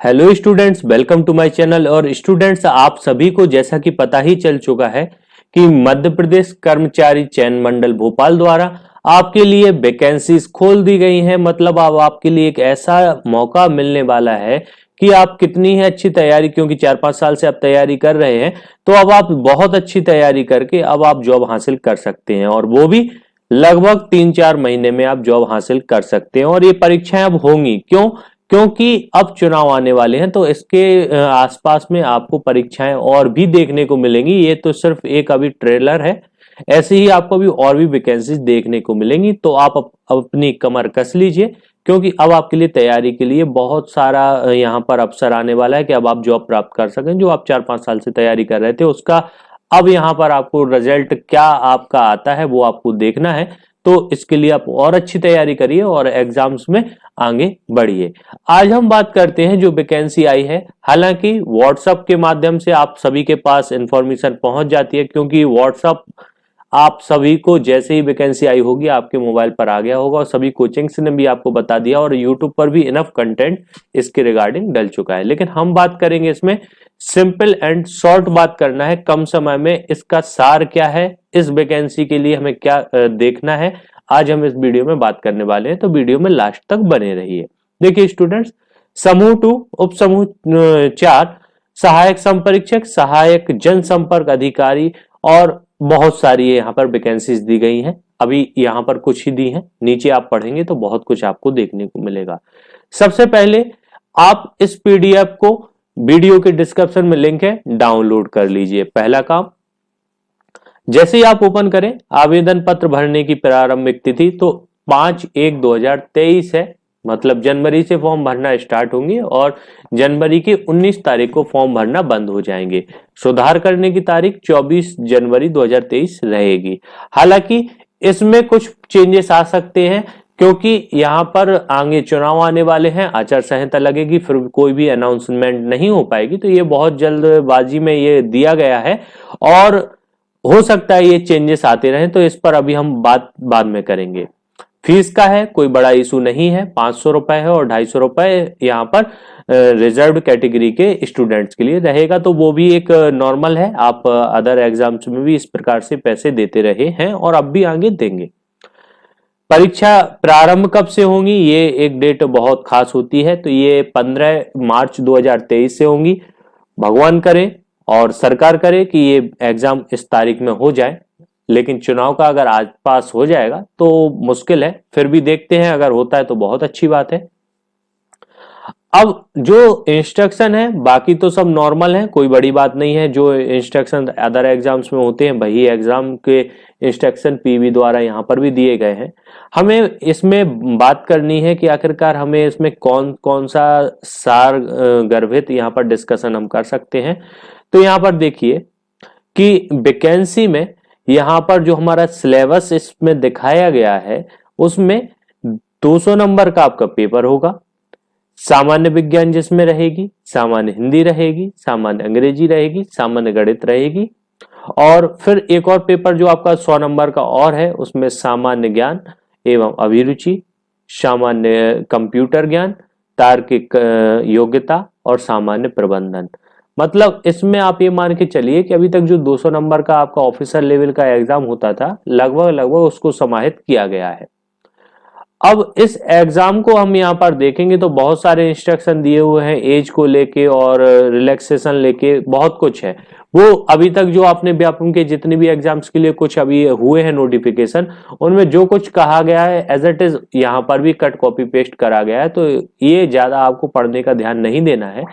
Hello students, welcome to my channel. और students, आप सभी को जैसा कि पता ही चल चुका है कि मध्य प्रदेश कर्मचारी चयन मंडल भोपाल द्वारा आपके लिए वैकेंसीज खोल दी गई हैं। मतलब अब आपके लिए एक ऐसा मौका मिलने वाला है कि आप कितनी है अच्छी तैयारी, क्योंकि 4-5 साल से आप तैयारी कर रहे हैं, तो अब आप बहुत अच्छी तैयारी करके अब आप जॉब हासिल कर सकते हैं, और वो भी लगभग 3-4 महीने में आप जॉब हासिल कर सकते हैं। और ये परीक्षाएं अब होंगी, क्यों? क्योंकि अब चुनाव आने वाले हैं, तो इसके आसपास में आपको परीक्षाएं और भी देखने को मिलेंगी। ये तो सिर्फ एक अभी ट्रेलर है, ऐसे ही आपको भी और भी वैकेंसीज देखने को मिलेंगी। तो आप अपनी कमर कस लीजिए, क्योंकि अब आपके लिए तैयारी के लिए बहुत सारा यहाँ पर अवसर आने वाला है कि अब आप जॉब प्राप्त कर सकें। जो आप 4-5 साल से तैयारी कर रहे थे, उसका अब यहाँ पर आपको रिजल्ट क्या आपका आता है वो आपको देखना है। तो इसके लिए आप और अच्छी तैयारी करिए और एग्जाम्स में आगे बढ़िए। आज हम बात करते हैं जो वैकेंसी आई है। हालांकि व्हाट्सएप के माध्यम से आप सभी के पास इंफॉर्मेशन पहुंच जाती है, क्योंकि व्हाट्सएप आप सभी को जैसे ही वैकेंसी आई होगी आपके मोबाइल पर आ गया होगा, और सभी कोचिंग्स ने भी आपको बता दिया, और यूट्यूब पर भी इनफ कंटेंट इसके रिगार्डिंग डल चुका है। लेकिन हम बात करेंगे इसमें सिंपल एंड शॉर्ट बात करना है, कम समय में इसका सार क्या है, इस वैकेंसी के लिए हमें क्या देखना है, आज हम इस वीडियो में बात करने वाले हैं। तो वीडियो में लास्ट तक बने रहिए। देखिए स्टूडेंट्स, समूह 2 उप समूह 4 सहायक संपरीक्षक, सहायक जनसंपर्क अधिकारी और बहुत सारी यहाँ पर वैकेंसीज दी गई हैं। अभी यहाँ पर कुछ ही दी हैं, नीचे आप पढ़ेंगे तो बहुत कुछ आपको देखने को मिलेगा। सबसे पहले आप इस पीडीएफ को वीडियो के डिस्क्रिप्शन में लिंक है, डाउनलोड कर लीजिए। पहला काम, जैसे ही आप ओपन करें, आवेदन पत्र भरने की प्रारंभिक तिथि तो 5/1/2023 है। मतलब जनवरी से फॉर्म भरना स्टार्ट होंगे और जनवरी की 19 तारीख को फॉर्म भरना बंद हो जाएंगे। सुधार करने की तारीख 24 जनवरी 2023 रहेगी। हालांकि इसमें कुछ चेंजेस आ सकते हैं, क्योंकि यहाँ पर आगे चुनाव आने वाले हैं, आचार संहिता लगेगी, फिर कोई भी अनाउंसमेंट नहीं हो पाएगी। तो ये बहुत जल्दबाजी में ये दिया गया है, और हो सकता है ये चेंजेस आते रहें, तो इस पर अभी हम बात बाद में करेंगे। फीस का है, कोई बड़ा इशू नहीं है, 500 रुपए है, और 250 रुपए यहाँ पर रिजर्व कैटेगरी के स्टूडेंट्स के लिए रहेगा। तो वो भी एक नॉर्मल है, आप अदर एग्जाम्स में भी इस प्रकार से पैसे देते रहे हैं और अब भी आगे देंगे। परीक्षा प्रारंभ कब से होंगी, ये एक डेट बहुत खास होती है, तो ये 15 मार्च 2023 से होंगी। भगवान करे और सरकार करे कि ये एग्जाम इस तारीख में हो जाए, लेकिन चुनाव का अगर आज पास हो जाएगा तो मुश्किल है, फिर भी देखते हैं, अगर होता है तो बहुत अच्छी बात है। अब जो इंस्ट्रक्शन है, बाकी तो सब नॉर्मल है, कोई बड़ी बात नहीं है। जो इंस्ट्रक्शन अदर एग्जाम्स में होते हैं वही एग्जाम के इंस्ट्रक्शन पीवी द्वारा यहाँ पर भी दिए गए हैं। हमें इसमें बात करनी है कि आखिरकार हमें इसमें कौन कौन सा सार गर्भित यहाँ पर डिस्कशन हम कर सकते हैं। तो यहाँ पर देखिए कि वैकेंसी में यहाँ पर जो हमारा सिलेबस इसमें दिखाया गया है, उसमें 200 नंबर का आपका पेपर होगा। सामान्य विज्ञान जिसमें रहेगी, सामान्य हिंदी रहेगी, सामान्य अंग्रेजी रहेगी, सामान्य गणित रहेगी, और फिर एक और पेपर जो आपका 100 नंबर का और है, उसमें सामान्य ज्ञान एवं अभिरुचि, सामान्य कंप्यूटर ज्ञान, तार्किक योग्यता और सामान्य प्रबंधन। मतलब इसमें आप ये मान के चलिए कि अभी तक जो 200 नंबर का आपका ऑफिसर लेवल का एग्जाम होता था, लगभग लगभग उसको समाहित किया गया है। अब इस एग्जाम को हम यहाँ पर देखेंगे तो बहुत सारे इंस्ट्रक्शन दिए हुए हैं, एज को लेके और रिलैक्सेशन लेके बहुत कुछ है। वो अभी तक जो आपने व्यापम के जितने भी एग्जाम्स के लिए कुछ अभी हुए हैं नोटिफिकेशन, उनमें जो कुछ कहा गया है एज इट इज यहाँ पर भी कट कॉपी पेस्ट करा गया है। तो ये ज्यादा आपको पढ़ने का ध्यान नहीं देना है।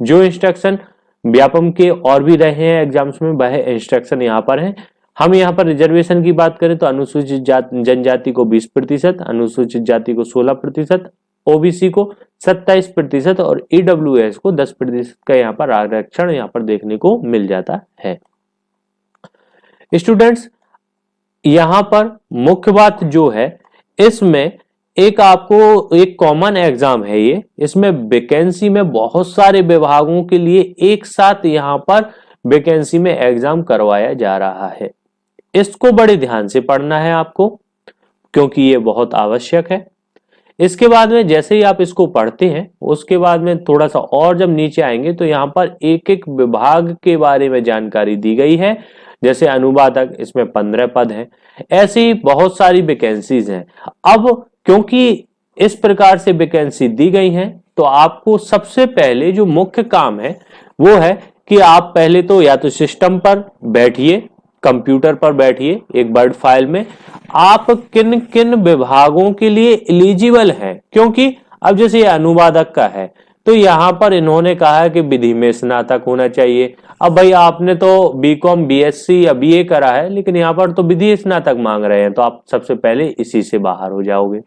जो इंस्ट्रक्शन व्यापम के और भी रहे हैं एग्जाम्स में, वह इंस्ट्रक्शन यहाँ पर है। हम यहाँ पर रिजर्वेशन की बात करें तो अनुसूचित जनजाति को 20%, अनुसूचित जाति को 16%, ओबीसी को 27% और ईडब्ल्यूएस को 10% का यहाँ पर आरक्षण यहाँ पर देखने को मिल जाता है। स्टूडेंट्स, यहाँ पर मुख्य बात जो है, इसमें एक आपको एक कॉमन एग्जाम है ये, इसमें वैकेंसी में बहुत सारे विभागों के लिए एक साथ यहाँ पर वैकेंसी में एग्जाम करवाया जा रहा है। इसको बड़े ध्यान से पढ़ना है आपको, क्योंकि ये बहुत आवश्यक है। इसके बाद में जैसे ही आप इसको पढ़ते हैं उसके बाद में थोड़ा सा और जब नीचे आएंगे तो यहाँ पर एक एक विभाग के बारे में जानकारी दी गई है। जैसे अनुवादक, इसमें 15 पद हैं। ऐसी ही बहुत सारी वैकेंसीज हैं। अब क्योंकि इस प्रकार से वैकेंसी दी गई हैं तो आपको सबसे पहले जो मुख्य काम है वो है कि आप पहले तो या तो सिस्टम पर बैठिए, कंप्यूटर पर बैठिए, एक वर्ड फाइल में आप किन किन विभागों के लिए एलिजिबल हैं। क्योंकि अब जैसे ये अनुवादक का है तो यहां पर इन्होंने कहा है कि विधि में स्नातक होना चाहिए। अब भाई आपने तो बीकॉम, बीएससी या बीए करा है, लेकिन यहां पर तो विधि स्नातक मांग रहे हैं, तो आप सबसे पहले इसी से बाहर हो जाओगे।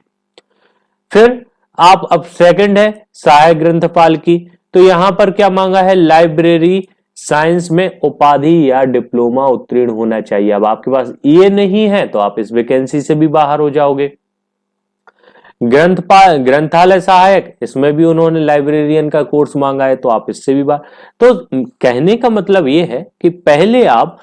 फिर आप अब सेकंड है सहायक ग्रंथपाल की, तो यहां पर क्या मांगा है, लाइब्रेरी साइंस में उपाधि या डिप्लोमा उत्तीर्ण होना चाहिए। अब आपके पास ये नहीं है तो आप इस वैकेंसी से भी बाहर हो जाओगे। ग्रंथालय सहायक, इसमें भी उन्होंने लाइब्रेरियन का कोर्स मांगा है, तो आप इससे भी बाहर। तो कहने का मतलब ये है कि पहले आप,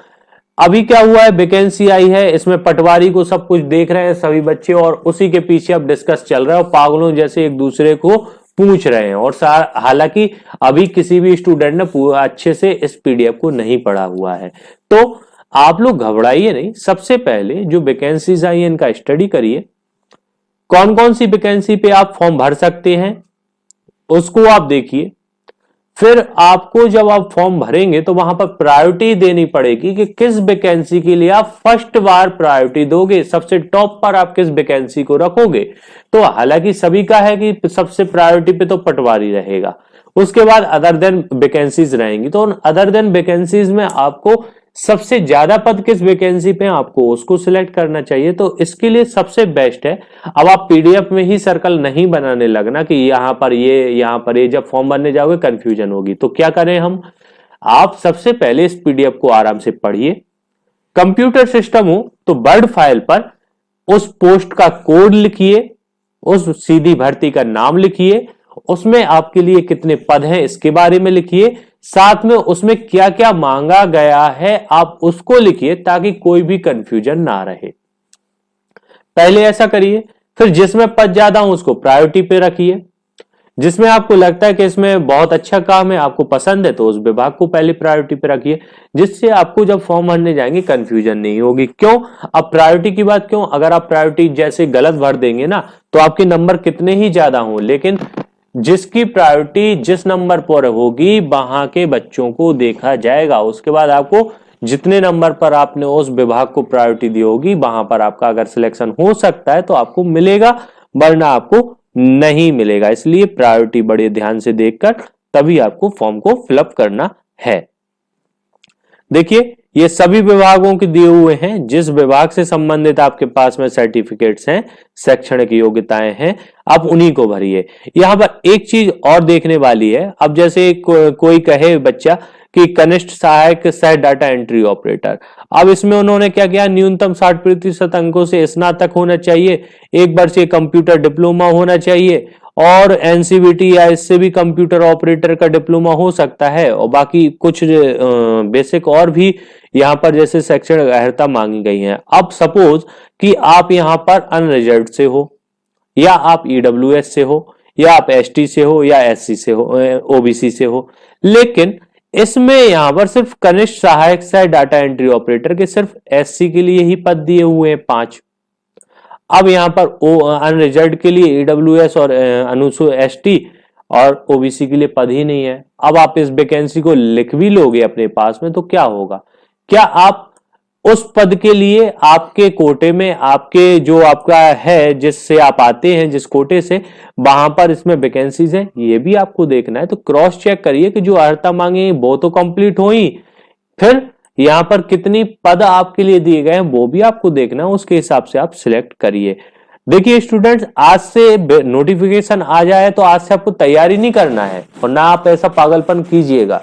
अभी क्या हुआ है, वैकेंसी आई है, इसमें पटवारी को सब कुछ देख रहे हैं सभी बच्चे, और उसी के पीछे अब डिस्कस चल रहा है और पागलों जैसे एक दूसरे को पूछ रहे हैं। और हालांकि अभी किसी भी स्टूडेंट ने अच्छे से इस पीडीएफ को नहीं पढ़ा हुआ है, तो आप लोग घबराइए नहीं। सबसे पहले जो वैकेंसीज आई है इनका स्टडी करिए, कौन कौन सी वैकेंसी पे आप फॉर्म भर सकते हैं उसको आप देखिए। फिर आपको जब आप फॉर्म भरेंगे तो वहां पर प्रायोरिटी देनी पड़ेगी कि किस वैकेंसी के लिए आप फर्स्ट बार प्रायोरिटी दोगे, सबसे टॉप पर आप किस वैकेंसी को रखोगे। तो हालांकि सभी का है कि सबसे प्रायोरिटी पे तो पटवारी रहेगा, उसके बाद अदर देन वैकेंसीज रहेंगी, तो उन अदर देन वैकेंसीज में आपको सबसे ज्यादा पद किस वैकेंसी पे आपको उसको सिलेक्ट करना चाहिए। तो इसके लिए सबसे बेस्ट है, अब आप पीडीएफ में ही सर्कल नहीं बनाने लगना कि यहां पर ये, जब फॉर्म भरने जाओगे कंफ्यूजन होगी। तो क्या करें हम, आप सबसे पहले इस पीडीएफ को आराम से पढ़िए। कंप्यूटर सिस्टम हो तो वर्ड फाइल पर उस पोस्ट का कोड लिखिए, उस सीधी भर्ती का नाम लिखिए, उसमें आपके लिए कितने पद हैं इसके बारे में लिखिए, साथ में उसमें क्या क्या मांगा गया है आप उसको लिखिए, ताकि कोई भी कंफ्यूजन ना रहे। पहले ऐसा करिए। फिर जिसमें पद ज्यादा हो उसको प्रायोरिटी पे रखिए। जिसमें आपको लगता है कि इसमें बहुत अच्छा काम है, आपको पसंद है, तो उस विभाग को पहले प्रायोरिटी पे रखिए, जिससे आपको जब फॉर्म भरने जाएंगे कंफ्यूजन नहीं होगी। क्यों, अब प्रायोरिटी की बात क्यों, अगर आप प्रायोरिटी जैसे गलत भर देंगे ना तो आपके नंबर कितने ही ज्यादा हों, लेकिन जिसकी प्रायोरिटी जिस नंबर पर होगी वहां के बच्चों को देखा जाएगा। उसके बाद आपको जितने नंबर पर आपने उस विभाग को प्रायोरिटी दी होगी वहां पर आपका अगर सिलेक्शन हो सकता है तो आपको मिलेगा, वरना आपको नहीं मिलेगा। इसलिए प्रायोरिटी बड़े ध्यान से देखकर तभी आपको फॉर्म को फिलअप करना है। देखिए ये सभी विभागों के दिए हुए हैं, जिस विभाग से संबंधित आपके पास में सर्टिफिकेट्स हैं, शैक्षणिक योग्यताएं हैं, आप उन्हीं को भरिए। यहां पर एक चीज और देखने वाली है, अब जैसे कोई कहे बच्चा कि कनिष्ठ सहायक सह डाटा एंट्री ऑपरेटर, अब इसमें उन्होंने क्या किया, न्यूनतम 60% अंकों से स्नातक होना चाहिए, 1 वर्षीय कंप्यूटर डिप्लोमा होना चाहिए, और एनसीवीटी या इससे भी कंप्यूटर ऑपरेटर का डिप्लोमा हो सकता है, और बाकी कुछ बेसिक और भी यहां पर जैसे शैक्षणिक अर्हता मांगी गई है। अब सपोज कि आप यहां पर अनरिजर्व्ड से हो, या आप ईडब्ल्यूएस से हो, या आप एसटी से हो, या एससी से हो, ओबीसी से हो, लेकिन इसमें यहां पर सिर्फ कनिष्ठ सहायक सह डाटा एंट्री ऑपरेटर के सिर्फ एससी के लिए ही पद दिए हुए हैं 5। अब यहां पर अनरिजर्व्ड के लिए ईडब्ल्यूएस और अनुसूचित एसटी और ओबीसी के लिए पद ही नहीं है। अब आप इस वैकेंसी को लिख भी लोगे अपने पास में तो क्या होगा, क्या आप उस पद के लिए आपके कोटे में, आपके जो आपका है जिससे आप आते हैं जिस कोटे से, वहां पर इसमें वैकेंसीज है, ये भी आपको देखना है। तो क्रॉस चेक करिए कि जो अर्हता मांगे वो तो कंप्लीट हो ही, फिर यहां पर कितनी पद आपके लिए दिए गए हैं वो भी आपको देखना है, उसके हिसाब से आप सिलेक्ट करिए। देखिए स्टूडेंट्स, आज से नोटिफिकेशन आ जाए तो आज से आपको तैयारी नहीं करना है, और ना आप ऐसा पागलपन कीजिएगा।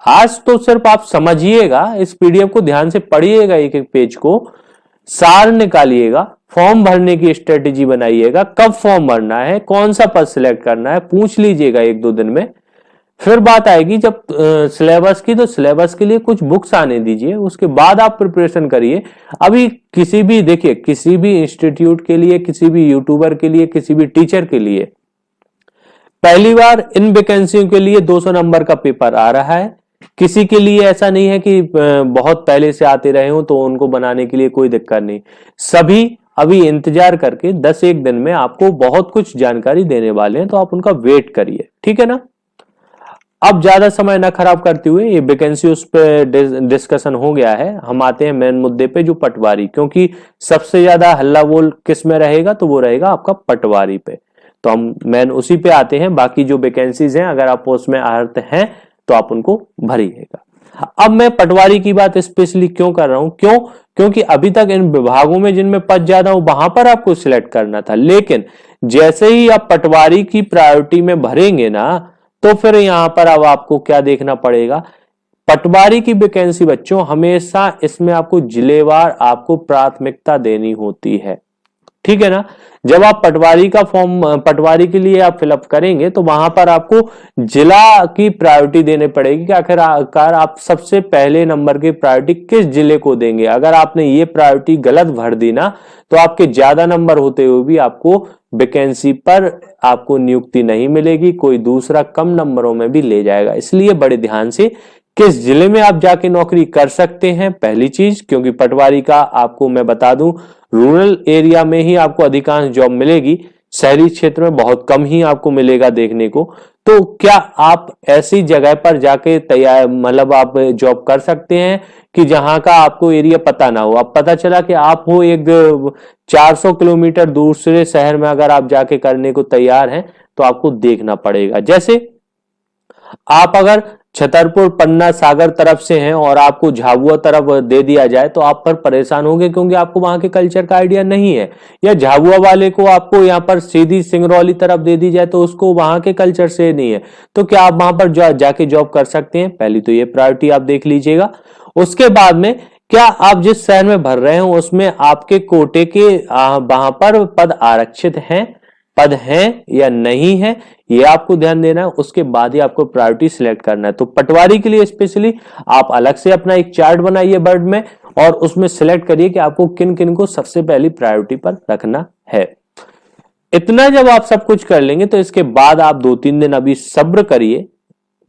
आज तो सिर्फ आप समझिएगा, इस पीडीएफ को ध्यान से पढ़िएगा, एक एक पेज को सार निकालिएगा, फॉर्म भरने की स्ट्रेटेजी बनाइएगा, कब फॉर्म भरना है, कौन सा पद सिलेक्ट करना है, पूछ लीजिएगा 1-2 दिन में। फिर बात आएगी जब सिलेबस की, तो सिलेबस के लिए कुछ बुक्स आने दीजिए, उसके बाद आप प्रिपरेशन करिए। अभी किसी भी, देखिए किसी भी इंस्टीट्यूट के लिए, किसी भी यूट्यूबर के लिए, किसी भी टीचर के लिए पहली बार इन वैकेंसियों के लिए 200 नंबर का पेपर आ रहा है। किसी के लिए ऐसा नहीं है कि बहुत पहले से आते रहे हो तो उनको बनाने के लिए कोई दिक्कत नहीं। सभी अभी इंतजार करके 10 एक दिन में आपको बहुत कुछ जानकारी देने वाले हैं, तो आप उनका वेट करिए, ठीक है ना। अब ज्यादा समय ना खराब करते हुए, ये वैकेंसी उस पे डिस्कशन हो गया है, हम आते हैं मेन मुद्दे पे, जो पटवारी, क्योंकि सबसे ज्यादा हल्ला बोल किस में रहेगा, तो वो रहेगा आपका पटवारी पे। तो हम मेन उसी पे आते हैं। बाकी जो वैकेंसीज हैं, अगर आप उसमें अर्थ हैं तो आप उनको भरिएगा। अब मैं पटवारी की बात स्पेशली क्यों कर रहा हूं, क्योंकि अभी तक इन विभागों में जिनमें पद ज्यादा हो वहां पर आपको सिलेक्ट करना था, लेकिन जैसे ही आप पटवारी की प्रायोरिटी में भरेंगे ना, तो फिर यहां पर अब आपको क्या देखना पड़ेगा, पटवारी की वैकेंसी बच्चों हमेशा इसमें आपको जिलेवार आपको प्राथमिकता देनी होती है, ठीक है ना। जब आप पटवारी का फॉर्म, पटवारी के लिए आप फिलअप करेंगे, तो वहां पर आपको जिला की प्रायोरिटी देनी पड़ेगी कि आखिरकार आप सबसे पहले नंबर की प्रायोरिटी किस जिले को देंगे। अगर आपने ये प्रायोरिटी गलत भर दी ना, तो आपके ज्यादा नंबर होते हुए भी आपको वैकेंसी पर आपको नियुक्ति नहीं मिलेगी, कोई दूसरा कम नंबरों में भी ले जाएगा। इसलिए बड़े ध्यान से किस जिले में आप जाके नौकरी कर सकते हैं, पहली चीज, क्योंकि पटवारी का आपको मैं बता दूं, रूरल एरिया में ही आपको अधिकांश जॉब मिलेगी, शहरी क्षेत्र में बहुत कम ही आपको मिलेगा देखने को। तो क्या आप ऐसी जगह पर जाके तैयार, मतलब आप जॉब कर सकते हैं कि जहां का आपको एरिया पता ना हो। अब पता चला कि आप हो एक 400 किलोमीटर दूसरे शहर में, अगर आप जाके करने को तैयार हैं, तो आपको देखना पड़ेगा। जैसे आप अगर छतरपुर पन्ना सागर तरफ से हैं और आपको झाबुआ तरफ दे दिया जाए, तो आप पर परेशान होंगे, क्योंकि आपको वहां के कल्चर का आइडिया नहीं है। या झाबुआ वाले को आपको यहाँ पर सीधी सिंगरौली तरफ दे दी जाए, तो उसको वहां के कल्चर से नहीं है, तो क्या आप वहां पर जाके जॉब कर सकते हैं। पहली तो ये प्रायोरिटी आप देख लीजिएगा। उसके बाद में, क्या आप जिस शहर में भर रहे हो उसमें आपके कोटे के वहां पर पद आरक्षित हैं, पद हैं या नहीं है, ये आपको ध्यान देना है। उसके बाद ही आपको प्रायोरिटी सिलेक्ट करना है। तो पटवारी के लिए स्पेशली आप अलग से अपना एक चार्ट बनाइए वर्ड में, और उसमें सिलेक्ट करिए कि आपको किन किन को सबसे पहली प्रायोरिटी पर रखना है। इतना जब आप सब कुछ कर लेंगे, तो इसके बाद आप 2-3 दिन अभी सब्र करिए।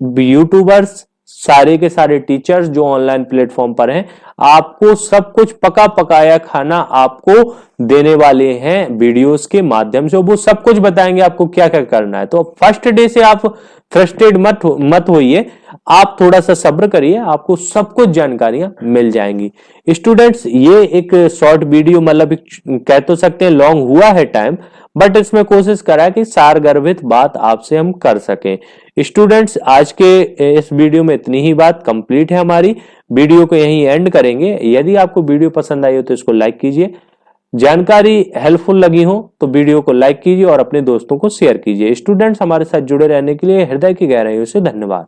यूट्यूबर्स, सारे के सारे टीचर्स जो ऑनलाइन प्लेटफॉर्म पर हैं, आपको सब कुछ पका पकाया खाना आपको देने वाले हैं वीडियोस के माध्यम से। वो सब कुछ बताएंगे आपको क्या क्या करना है। तो फर्स्ट डे से आप फ्रस्ट्रेट मत होइए, आप थोड़ा सा सब्र करिए, आपको सब कुछ जानकारियां मिल जाएंगी। स्टूडेंट्स, ये एक शॉर्ट वीडियो, मतलब कह तो सकते हैं लॉन्ग हुआ है टाइम, बट इसमें कोशिश करा कि सारगर्भित बात आपसे हम कर सकें। स्टूडेंट्स, आज के इस वीडियो में इतनी ही बात कंप्लीट है हमारी। वीडियो को यहीं एंड करेंगे। यदि आपको वीडियो पसंद आई हो तो इसको लाइक कीजिए, जानकारी हेल्पफुल लगी हो तो वीडियो को लाइक कीजिए और अपने दोस्तों को शेयर कीजिए। स्टूडेंट्स, हमारे साथ जुड़े रहने के लिए हृदय की गहराइयों से धन्यवाद।